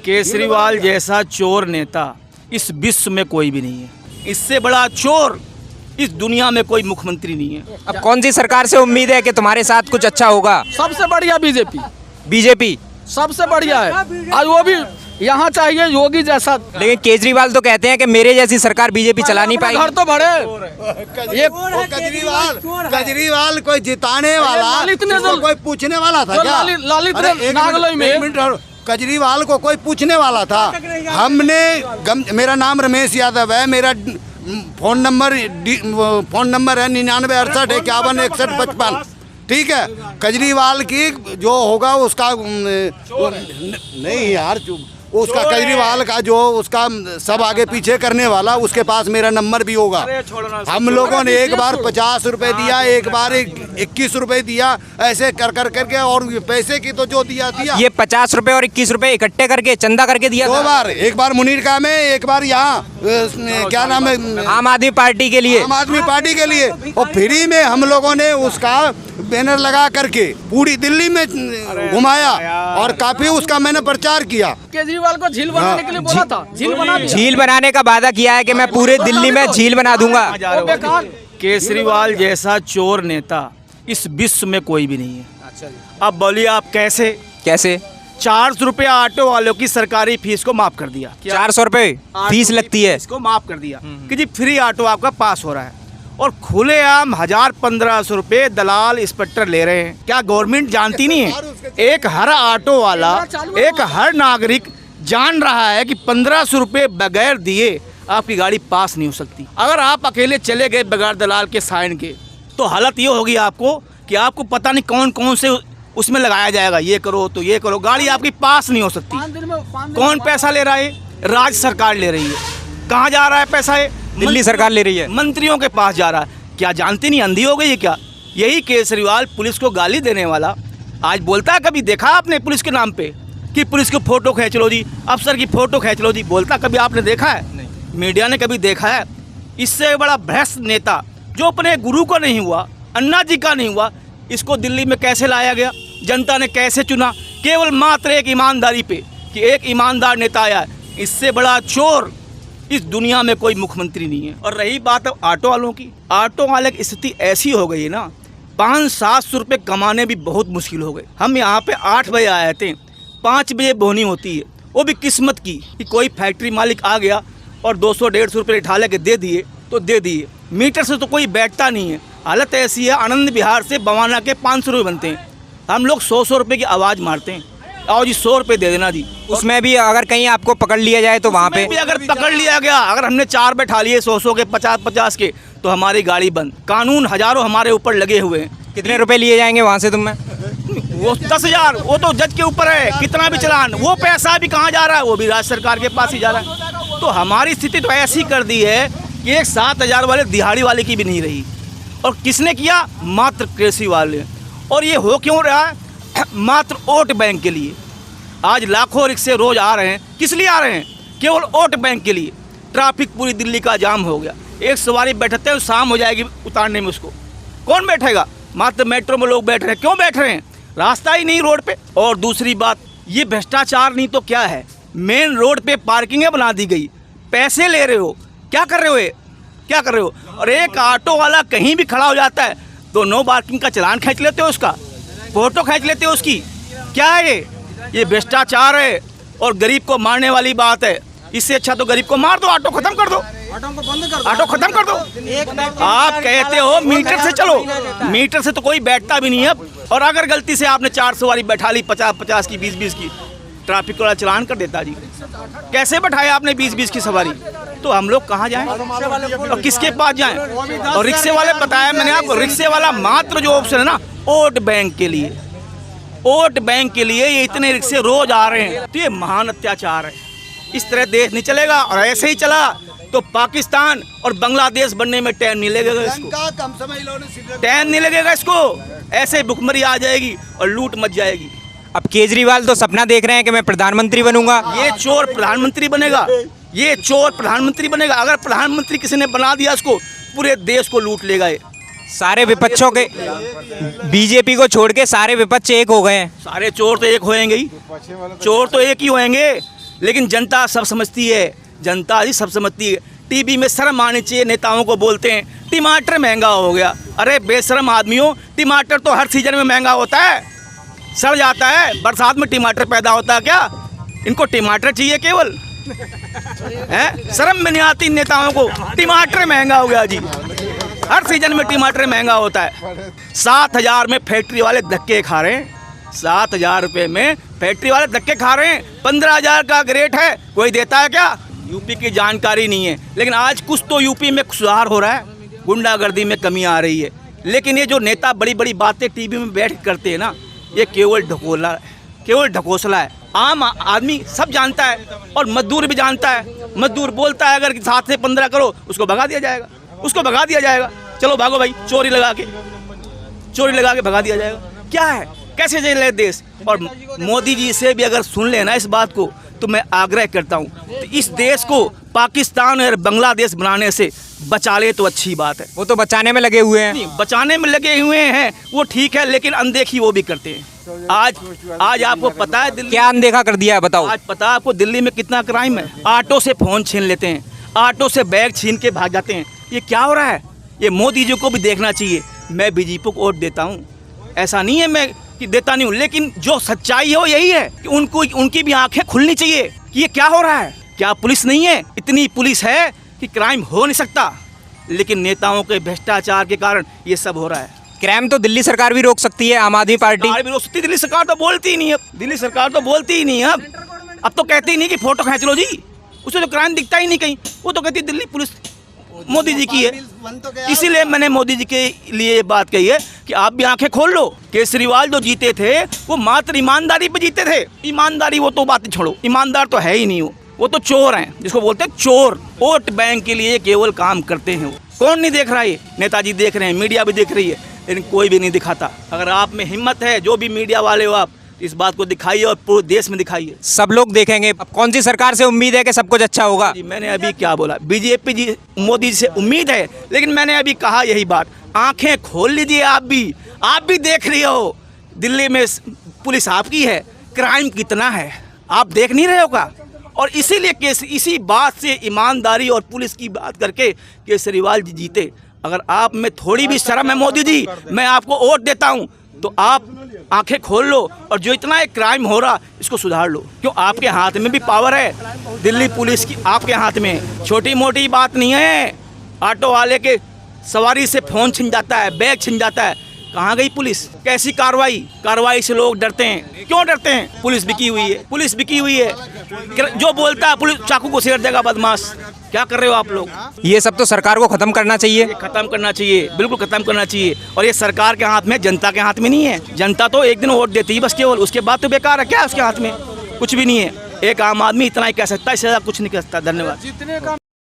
केजरीवाल जैसा चोर नेता इस विश्व में कोई भी नहीं है। इससे बड़ा चोर इस दुनिया में कोई मुख्यमंत्री नहीं है। अब कौन सी सरकार से उम्मीद है कि तुम्हारे साथ कुछ अच्छा होगा? सबसे बढ़िया बीजेपी। बीजेपी सबसे बढ़िया है, आज वो भी यहाँ चाहिए योगी जैसा। लेकिन केजरीवाल तो कहते हैं कि मेरे जैसी सरकार बीजेपी चला नहीं पाएगी। घर तो भरे ये केजरीवाल कोई जिताने वाला, इसको कोई पूछने वाला था क्या? ललित नागलोई में केजरीवाल को कोई पूछने वाला था? मेरा नाम रमेश यादव है, मेरा फोन नंबर है 9968516155। ठीक है, केजरीवाल की जो होगा उसका नहीं यार, उसका केजरीवाल का जो उसका सब आगे पीछे करने वाला, उसके पास मेरा नंबर भी होगा। हम लोगों ने एक बार 50 रुपए दिया, एक बार 21 रुपए दिया, ऐसे कर करके, और पैसे की तो जो दिया। ये 50 रुपए और 21 रुपए इकट्ठे करके चंदा करके दिया 2 बार, एक बार मुनीरका में, एक बार यहाँ क्या नाम है, आम आदमी पार्टी के लिए। आम आदमी पार्टी के लिए, और फ्री में हम लोगों ने उसका बैनर लगा करके पूरी दिल्ली में घुमाया और काफी उसका मैंने प्रचार किया। केजरीवाल को झील बनाने के लिए बोला था, झील बना दिया। झील बनाने का वादा किया है कि मैं पूरे दिल्ली में झील बना दूंगा। केजरीवाल जैसा चोर नेता इस विश्व में कोई भी नहीं है। अब बोलिए आप कैसे? 400 रुपया ऑटो वालों की सरकारी फीस को माफ कर दिया। 400 रुपए फीस लगती है, इसको माफ कर दिया कि जी फ्री ऑटो आपका पास हो रहा है। और खुलेआम 1000-1500 रुपए दलाल इंस्पेक्टर ले रहे हैं। क्या गवर्नमेंट जानती नहीं है? एक हर ऑटो वाला, एक हर नागरिक जान रहा है कि 1500 रुपए बगैर दिए आपकी गाड़ी पास नहीं हो सकती। अगर आप अकेले चले गए बगैर दलाल के साइन के, तो हालत ये होगी आपको कि आपको पता नहीं कौन कौन से उसमें लगाया जाएगा, ये करो तो ये करो, गाड़ी आपकी पास नहीं हो सकती। कौन पैसा ले रहा है? राज्य सरकार ले रही है। कहाँ जा रहा है पैसा? है दिल्ली सरकार ले रही है, मंत्रियों के पास जा रहा है। क्या जानती नहीं, अंधी हो गई है क्या? यही केजरीवाल पुलिस को गाली देने वाला आज बोलता है, कभी देखा आपने पुलिस के नाम पे कि पुलिस की फोटो खींच लो जी, अफसर की फोटो खींच लो जी, बोलता कभी आपने देखा है? नहीं। मीडिया ने कभी देखा है? इससे बड़ा भ्रष्ट नेता जो अपने गुरु को नहीं हुआ, अन्ना जी का नहीं हुआ, इसको दिल्ली में कैसे लाया गया? जनता ने कैसे चुना? केवल मात्र एक ईमानदारी पे कि एक ईमानदार नेता आया। इससे बड़ा चोर इस दुनिया में कोई मुख्यमंत्री नहीं है। और रही बात ऑटो वालों की, ऑटो वाले की स्थिति ऐसी हो गई है ना, 500-700 रुपये कमाने भी बहुत मुश्किल हो गए। हम यहाँ पे 8 बजे आए थे, 5 बजे बोनी होती है, वो भी किस्मत की कि कोई फैक्ट्री मालिक आ गया और 200-150 रुपये उठा लेके दे दिए तो दे दिए। मीटर से तो कोई बैठता नहीं है। हालत ऐसी है, आनंद विहार से बवाना के 500 रुपये बनते हैं, हम लोग 100 रुपये की आवाज़ मारते हैं, आओ जी 100 रुपये दे देना जी। उसमें भी अगर कहीं आपको पकड़ लिया जाए तो वहाँ पे भी अगर पकड़ लिया गया, अगर हमने 4 बैठा लिए 100 के, 50 के, तो हमारी गाड़ी बंद। कानून हजारों हमारे ऊपर लगे हुए हैं। कितने रुपए लिए जाएंगे वहाँ से? तुम्हें वो 10,000, वो तो जज के ऊपर है, कितना भी चलान, वो पैसा भी कहाँ जा रहा है? वो भी राज्य सरकार के पास ही जा रहा है। तो हमारी स्थिति तो ऐसी कर दी है कि एक 7,000 वाले दिहाड़ी वाले की भी नहीं रही। और किसने किया? मात्र केजरीवाल ने। और ये हो क्यों रहा है? मात्र वोट बैंक के लिए। आज लाखों रिक्शे रोज आ रहे हैं, किस लिए आ रहे हैं? केवल वोट बैंक के लिए। ट्रैफिक पूरी दिल्ली का जाम हो गया, एक सवारी बैठते हैं, शाम हो जाएगी उतारने में, उसको कौन बैठेगा? मात्र मेट्रो में लोग बैठ रहे हैं। क्यों बैठ रहे हैं? रास्ता ही नहीं रोड पे। और दूसरी बात, ये भ्रष्टाचार नहीं तो क्या है? मेन रोड पे पार्किंगें बना दी गई, पैसे ले रहे हो, क्या कर रहे हो? क्या कर रहे हो? और एक ऑटो वाला कहीं भी खड़ा हो जाता है तो नो पार्किंग का चालान खींच लेते हो, उसका फोटो खींच लेते हो उसकी। क्या है ये भ्रष्टाचार है और गरीब को मारने वाली बात है। इससे अच्छा तो गरीब को मार दो, ऑटो खत्म कर दो, ऑटो खत्म कर दो। आप कहते हो मीटर से चलो, मीटर से तो कोई बैठता भी नहीं है। और अगर गलती से आपने 4 सवारी बैठा ली, 50-50 की, 20-20 की, ट्रैफिक वाला चालान कर देता जी। कैसे बैठाया आपने 20-20 की सवारी? तो हम लोग कहाँ जाएं और किसके पास जाएं? और रिक्शे वाले, बताया मैंने आपको, रिक्शे वाला मात्र जो ऑप्शन है ना, वोट बैंक के लिए, वोट बैंक के लिए ये इतने रिक्शे रोज आ रहे हैं। तो ये महान अत्याचार है। इस तरह देश नहीं चलेगा। और ऐसे ही चला तो पाकिस्तान और बांग्लादेश बनने में टाइम नहीं लगेगा इसको, टाइम नहीं लगेगा इसको। ऐसे भुखमरी आ जाएगी और लूट मच जाएगी। अब केजरीवाल तो सपना देख रहे हैं कि मैं प्रधानमंत्री बनूंगा। ये चोर प्रधानमंत्री बनेगा, ये चोर प्रधानमंत्री बनेगा। अगर प्रधानमंत्री किसी ने बना दिया इसको, पूरे देश को लूट लेगा ये। सारे विपक्षों के, बीजेपी को छोड़ के सारे विपक्ष एक हो गए हैं। सारे चोर तो एक होएंगे ही, चोर तो एक ही होएंगे। लेकिन जनता सब समझती है, जनता ही सब समझती है। टीवी में शर्म आनी चाहिए, नेताओं को बोलते हैं टमाटर महंगा हो गया। अरे बेशरम आदमियों, टमाटर तो हर सीजन में महंगा होता है, सड़ जाता है। बरसात में टमाटर पैदा होता है क्या? इनको टमाटर चाहिए केवल, हैं? शर्म में नहीं आती नेताओं को। टमाटर महंगा हो गया जी, हर सीजन में टमाटर महंगा होता है। 7,000 में फैक्ट्री वाले धक्के खा रहे हैं, 7,000 रुपये में फैक्ट्री वाले धक्के खा रहे हैं। 15,000 का ग्रेट है, कोई देता है क्या? यूपी की जानकारी नहीं है, लेकिन आज कुछ तो यूपी में सुधार हो रहा है, गुंडागर्दी में कमी आ रही है। लेकिन ये जो नेता बड़ी बड़ी बातें टीवी में बैठ करते हैं ना, ये केवल ढकोसला है। आम आदमी सब जानता है और मजदूर भी जानता है। मजदूर बोलता है अगर 7 से 15 करो, उसको भगा दिया जाएगा, उसको भगा दिया जाएगा। चलो भागो भाई, चोरी लगा के भगा दिया जाएगा। क्या है, कैसे चले देश? और मोदी जी से भी अगर सुन लेना इस बात को, तो मैं आग्रह करता हूँ तो इस देश को पाकिस्तान और बांग्लादेश बनाने से बचा ले तो अच्छी बात है। वो तो बचाने में लगे हुए हैं। नहीं, बचाने में लगे हुए हैं वो ठीक है, लेकिन अनदेखी वो भी करते हैं। आज आपको पता है दिल्ली, क्या अनदेखा कर दिया है बताओ? आज पता है आपको दिल्ली में कितना क्राइम है? ऑटो से फ़ोन छीन लेते हैं, ऑटो से बैग छीन के भाग जाते हैं। ये क्या हो रहा है? ये मोदी जी को भी देखना चाहिए। मैं बीजेपी को वोट देता हूँ, ऐसा नहीं है मैं कि देता नहीं हूँ, लेकिन जो सच्चाई है वो यही है कि उनकी भी आंखें खुलनी चाहिए कि ये क्या हो रहा है। क्या पुलिस नहीं है? इतनी पुलिस है कि क्राइम हो नहीं सकता, लेकिन नेताओं के भ्रष्टाचार के कारण ये सब हो रहा है। क्राइम तो दिल्ली सरकार भी रोक सकती है, आम आदमी पार्टी भी रोक सकती है। दिल्ली सरकार तो बोलती ही नहीं है, दिल्ली सरकार तो बोलती ही नहीं है। अब तो कहती ही नहीं कि फोटो खींच लो जी, उसे तो क्राइम दिखता ही नहीं कहीं। वो तो कहती दिल्ली पुलिस मोदी जी की है। इसीलिए मैंने मोदी जी के लिए बात कही है कि आप भी आंखें खोल लो। केजरीवाल जो जीते थे वो मात्र ईमानदारी पे जीते थे। ईमानदारी वो तो बात छोड़ो, ईमानदार तो है ही नहीं वो तो चोर हैं, जिसको बोलते हैं चोर। वोट बैंक के लिए केवल काम करते हैं। वो कौन नहीं देख रहा है? नेताजी देख रहे हैं, मीडिया भी देख रही है, लेकिन कोई भी नहीं दिखाता। अगर आप में हिम्मत है, जो भी मीडिया वाले हो, आप इस बात को दिखाइए और पूरे देश में दिखाइए। सब लोग देखेंगे। अब कौन सी सरकार से उम्मीद है कि सब कुछ अच्छा होगा? जी मैंने अभी क्या बोला, बीजेपी जी मोदी जी से उम्मीद है, लेकिन मैंने अभी कहा यही बात, आंखें खोल लीजिए। आप भी देख रही हो दिल्ली में पुलिस आपकी है, क्राइम कितना है, आप देख नहीं रहे हो का? और इसीलिए इसी बात से ईमानदारी और पुलिस की बात करके केजरीवाल जी जीते। अगर आप में थोड़ी भी शर्म है मोदी जी, मैं आपको वोट देता हूँ, तो आप आंखें खोल लो और जो इतना एक क्राइम हो रहा इसको सुधार लो। क्यों? आपके हाथ में भी पावर है, दिल्ली पुलिस की आपके हाथ में। छोटी मोटी बात नहीं है। ऑटो वाले के सवारी से फ़ोन छिन जाता है, बैग छिन जाता है, कहाँ गई पुलिस? कैसी कार्रवाई से लोग डरते हैं। क्यों डरते हैं? पुलिस बिकी हुई है। जो बोलता है पुलिस चाकू को छेड़ देगा बदमाश। क्या कर रहे हो आप लोग? ये सब तो सरकार को खत्म करना चाहिए। खत्म करना चाहिए, बिल्कुल खत्म करना चाहिए। और ये सरकार के हाथ में, जनता के हाथ में नहीं है। जनता तो एक दिन वोट देती है बस केवल, उसके बाद तो बेकार है। क्या उसके हाथ में? कुछ भी नहीं है। एक आम आदमी इतना ही कह सकता है, इससे ज़्यादा कुछ नहीं कह सकता। धन्यवाद।